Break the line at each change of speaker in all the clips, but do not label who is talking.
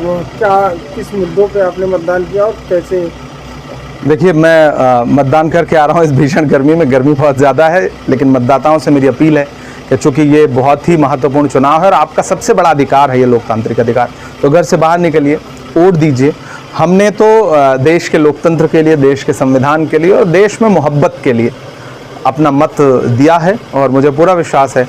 क्या किस मुद्दों पे आपने मतदान किया और कैसे?
देखिए, मैं मतदान करके आ रहा हूँ इस भीषण गर्मी में। गर्मी बहुत ज़्यादा है, लेकिन मतदाताओं से मेरी अपील है कि चूँकि ये बहुत ही महत्वपूर्ण चुनाव है और आपका सबसे बड़ा अधिकार है ये लोकतांत्रिक अधिकार, तो घर से बाहर निकलिए, वोट दीजिए। हमने तो देश के लोकतंत्र के लिए, देश के संविधान के लिए और देश में मोहब्बत के लिए अपना मत दिया है और मुझे पूरा विश्वास है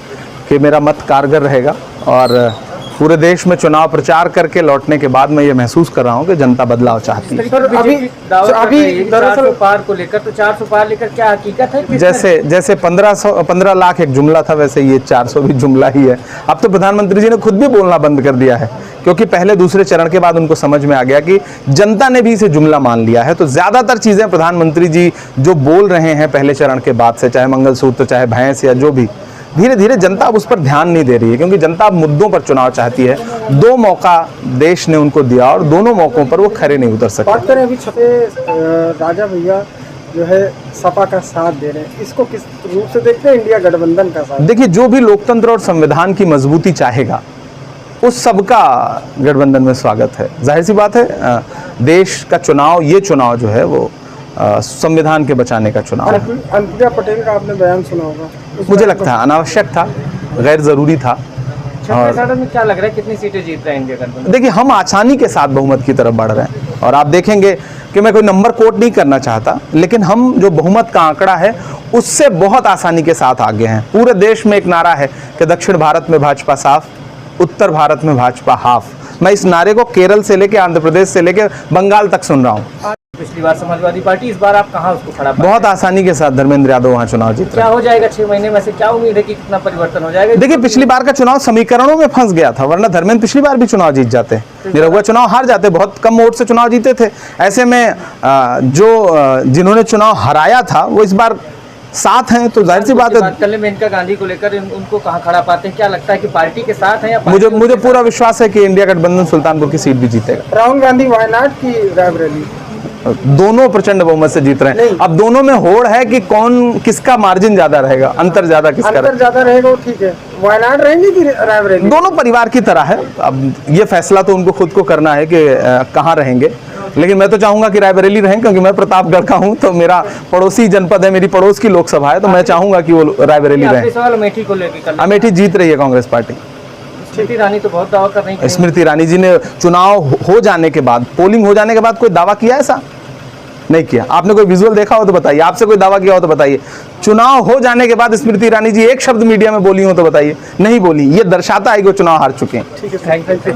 कि मेरा मत कारगर रहेगा। और पूरे देश में चुनाव प्रचार करके लौटने के बाद मैं ये महसूस कर रहा हूँ कि जनता बदलाव चाहती है।
सर, अभी
400 पार को लेकर, तो 400 पार लेकर क्या हकीकत है?
जैसे 15 लाख एक जुमला था, वैसे ये 400 भी जुमला ही है। अब तो प्रधानमंत्री जी ने खुद भी बोलना बंद कर दिया है, क्योंकि पहले दूसरे चरण के बाद उनको समझ में आ गया कि जनता ने भी इसे जुमला मान लिया है। तो ज्यादातर चीजें प्रधानमंत्री जी जो बोल रहे हैं पहले चरण के बाद से, चाहे मंगलसूत्र, चाहे भैंस या जो भी, धीरे धीरे जनता अब उस पर ध्यान नहीं दे रही है, क्योंकि जनता अब मुद्दों पर चुनाव चाहती है। 2 मौका देश ने उनको दिया और दोनों मौकों पर वो खरे नहीं उतर सके।
बात करें अभी छपे राजा भैया जो है सपा का साथ दे रहे हैं, इसको किस रूप से देखते हैं? इंडिया गठबंधन का साथ।
देखिए, जो भी लोकतंत्र और संविधान की मजबूती चाहेगा उस सबका गठबंधन में स्वागत है। जाहिर सी बात है, देश का चुनाव, ये चुनाव जो है वो संविधान के बचाने का चुनाव है।
अनुप्रिया पटेल का आपने बयान सुना होगा,
मुझे लगता है अनावश्यक था, गैर जरूरी था।
और में क्या लग रहा है कितनी सीटें जीत रहे हैं इंडिया गठबंधन?
देखिए, हम आसानी के साथ बहुमत की तरफ बढ़ रहे हैं और आप देखेंगे कि मैं कोई नंबर कोट नहीं करना चाहता, लेकिन हम जो बहुमत का आंकड़ा है उससे बहुत आसानी के साथ आगे हैं। पूरे देश में एक नारा है कि दक्षिण भारत में भाजपा साफ, उत्तर भारत में भाजपा हाफ। मैं इस नारे को केरल से लेकर, आंध्र प्रदेश से लेकर बंगाल तक सुन रहा हूँ।
पिछली बार समाजवादी पार्टी, इस बार आप कहाँ उसको खड़ा?
बहुत आसानी के साथ धर्मेंद्र यादव वहाँ चुनाव जीत रहे
क्या
हैं।
हो जाएगा 6 महीने में से? क्या उम्मीद है कि कितना परिवर्तन हो जाएगा?
देखिए, पिछली बार का चुनाव समीकरणों में फंस गया था, वरना धर्मेंद्र पिछली बार भी चुनाव जीत जाते, निरहुआ चुनाव हार जाते, बहुत कम वोट से चुनाव जीते थे। ऐसे में जिन्होंने चुनाव हराया था वो इस बार साथ हैं, तो जाहिर सी बात है।
कल मेनका गांधी को लेकर उनको कहाँ खड़ा पाते हैं? क्या लगता है कि पार्टी के साथ है या
मुझे पूरा विश्वास है कि इंडिया गठबंधन सुल्तानपुर की सीट भी जीतेगा।
राहुल गांधी वायनाड की रायबरेली,
दोनों प्रचंड बहुमत से जीत रहे हैं। अब दोनों में होड़ है कि कौन, किसका मार्जिन ज्यादा रहेगा, अंतर ज्यादा किसका
रहेगा, वो ठीक है। वायनाड रहेंगे कि रायबरेली?
दोनों परिवार की तरह है। अब ये फैसला तो उनको खुद को करना है कि कहाँ रहेंगे, लेकिन मैं तो चाहूंगा कि रायबरेली रहें, क्योंकि मैं प्रतापगढ़ का हूं, तो मेरा पड़ोसी जनपद है, मेरी पड़ोस की लोकसभा है, तो मैं चाहूंगा कि वो रायबरेली रहे।
सवाल अमेठी को लेकर,
अमेठी जीत रही है कांग्रेस पार्टी।
स्मृति ईरानी तो बहुत दावा कर रही है।
स्मृति ईरानी जी ने चुनाव हो जाने के बाद, पोलिंग हो जाने के बाद कोई दावा किया? ऐसा नहीं किया। आपने कोई विजुअल देखा हो तो बताइए, आपसे कोई दावा किया हो तो बताइए। चुनाव हो जाने के बाद स्मृति ईरानी जी एक शब्द मीडिया में बोली हो तो बताइए। नहीं बोली। ये दर्शाता है कि वो चुनाव हार चुके हैं।
ठीक है, थैंक यू।